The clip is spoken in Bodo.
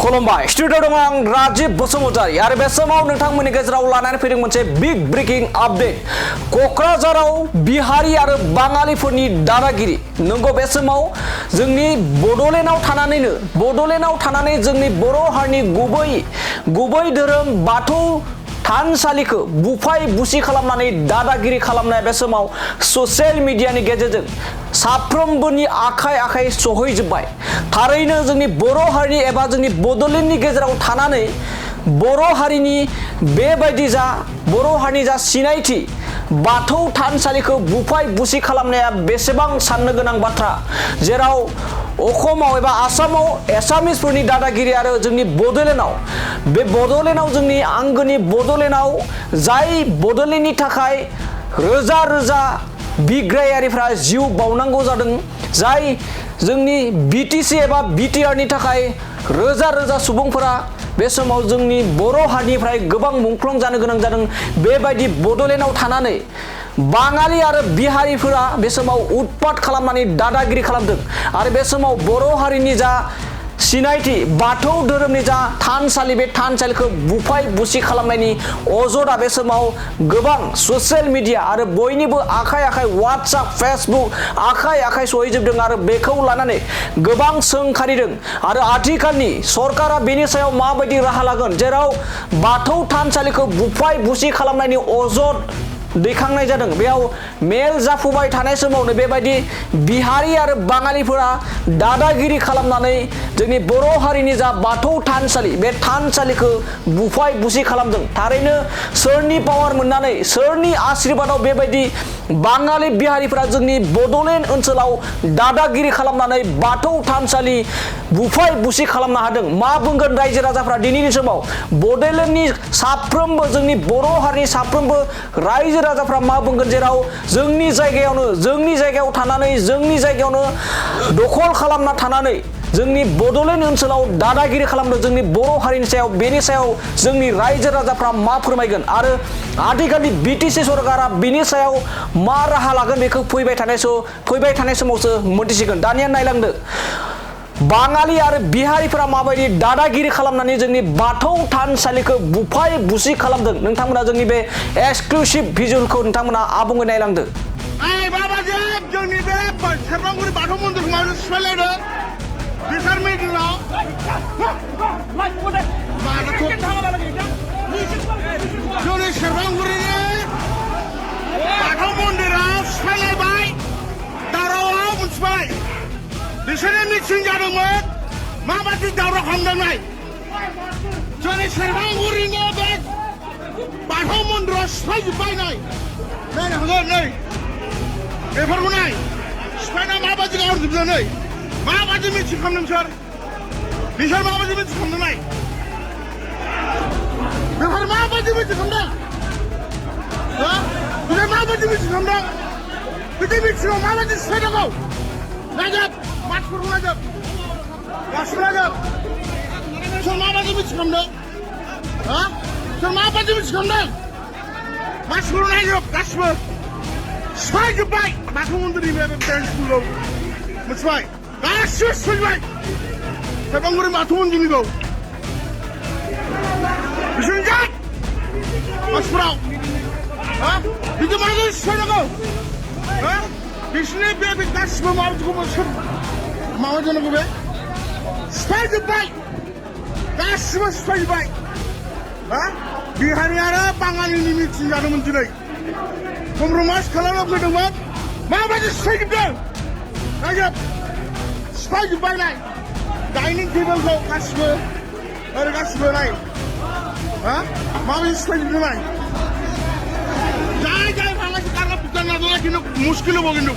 खुलुमबाय स्टुडिअ दं आं राजीब बसुमतारी आरो बे समाव नोंथांमोननि गेजेराव लानानै फैदों मोनसे बिग ब्रेकिं आपडेट कक्राझाराव बिहारी आरो बाङालिफोरनि दादागिरि नंगौ बे समाव जोंनि बड'लेण्डआव थानानै जोंनि बर' हारिनि गुबै धोरोम बाथौ थानसालिखौ बुफाय बुसि खालामनानै दादागिरि खालामनाय बे समाव ससियेल मिडियानि गेजेरजों साफ्रोमबोनि आखाइ सहैजोबबाय थारैनो जोंनि बर' हारिनि एबा जोंनि बड'लेण्डनि गेजेराव थानानै बर' हारिनि बेबायदि बर' हारिनि सिनायथि बाथौ थानसालिखौ बुफाय बुसि खालामनाया बेसेबां साननो गोनां बाथ्रा जेराव अखमाव एबा आसामाव एसामिसफोरनि दादागिरि आरो जोंनि बड'लेण्डआव जोंनि आंगोनि बड'लेण्डआव जाय बड'लेण्डनि थाखाय रोजा रोजा बिग्रायारिफ्रा जिउ बावनांगौ जादों जाय जोंनि बिटिसि एबा बिटिआरनि थाखाय रोजा रोजा सुबुंफोरा बे समाव जोंनि बर' हारिनिफ्राय गोबां मुंख्लं जानो गोनां जादों बेबायदि बड'लेण्डआव थानानै बाङालि आरो बिहारिफोरा बे समाव उत्पात खालामनानै दादागिरि खालामदों आरो बे समाव बर' हारिनि सिनायथि बाथौ धोरोमनि थानसालि बे थानसालिखौ बुफाय बुसि खालामनायनि अजदआ बे समाव गोबां ससियेल मिडिया आरो बयनिबो आखाइ WhatsApp Facebook आखाइ सहैजोबदों आरो बेखौ लानानै गोबां सोंखारिदों आरो आथिखालनि सरकारा बेनि सायाव माबायदि राहा लागोन जेराव बाथौ थानसालिखौ बुफाय बुसि खालामनायनि अजद दैखांनाय जादों बेयाव मेल जाफुबाय थानाय समावनो बेबायदि बिहारी आरो बाङालिफोरा दादागिरि खालामनानै जोंनि बर' हारिनि बाथौ थानसालि बे थानसालिखौ बुफाय बुसि खालामदों थारैनो सोरनि पावार मोननानै सोरनि आशीर्बादाव बेबायदि बाङालि बिहारिफोरा जोंनि बड'लेण्ड ओनसोलाव दादागिरि खालामनानै बाथौ थानसालि बुफाय बुसि खालामनो हादों मा बुंगोन रायजो राजाफ्रा दिनैनि समाव बड'लेण्डनि साफ्रोमबो जोंनि बर' हारिनि साफ्रोमबो रायजो राजाफ्रा मा बुंगोन जेराव जोंनि जायगायाव थानानै दखल खालामना थानानै जोंनि बड'लेण्ड ओनसोलाव दादागिरि खालामदों जोंनि बर' हारिनि सायाव बेनि सायाव जोंनि रायजो राजाफ्रा मा फोरमायगोन आरो आथिखालनि बिटिसि सरकारा बिनि सायाव मा राहा लागोन बेखौ फैबाय थानाय समावसो मोनथिसिगोन दानिया नायलांदो बाङालि आरो बिहारिफोरा माबायदि दादागिरि खालामनानै जोंनि बाथौ थानसालिखौ बुफाय बुसि खालामदों नोंथांमोना जोंनि बे एक्सक्लुसिभ भिजुअलखौ नोंथांमोना आबुङै नायलांदो जोंनि बे सेरफांगुरि बाथौ मन्दिरखौ माबोरै सिफायलायदों बिसार मिडियाव जोंनि सेरफांगुरिनि बाथौ मन्दिराव सिफायलायबाय दावरावआव मोनथिबाय बिसोरनि मिथिं जादोंमोन माबायदि दावराव खालामदोंनाय जोंनि सेरफांगुरिनि बे बाथौ मन्दिराव सिफायजोब्बाय नायनो हागोन नै बेफोरखौ नाय सिफायना माबायदि गाहरजोबदों नै माबायदि मिथिं खालामदों बिसोर माबायदि मिथिं खालामदों नाय बेफोर माबायदि मिथिं खालामदों बिसोर माबायदि मिथिं खालामदों बिदि मिथिङाव माबायदि सिफायनांगौ नायजोब मानसिफोरखौ नायजोब गासिबो नायजोब सोर माबायदि मिथिं खालामदों सोर माबायदि मिथिं खालामदों मानसिफोरखौ नायजोब गासिबो सिफायजोब्बाय बाथौ मन्दिरनि बे स्कुलखौ मिथिबाय गासिबो सिफायजोब्बाय सेरफांगुरि बाथौ मन्दिरनिखौ बिसोरनि जात मानसिफोराव बिदि माजों सिफायनांगौ बिसोरनि बे गासिबो माबायदिखौबो सोर माबा जानांगौ बे सिफायजोब्बाय गासिबो सिफायजोब्बाय बिहारि आरो बाङालिनि मिथिं जादोंमोन दिनै कमप्रमाइज खालामना फैदोंमोन माबायदि सिफायजोबदों नायजोब सिफायजोब्बाय नाय डाइनिं टेबोलखौ गासिबो ओरै गासिबो नाय माबायदि सिफायजोबदों नाय जाय माबायदि गारना बिदाना खिन्थु मुस्किल हबो खिन्थु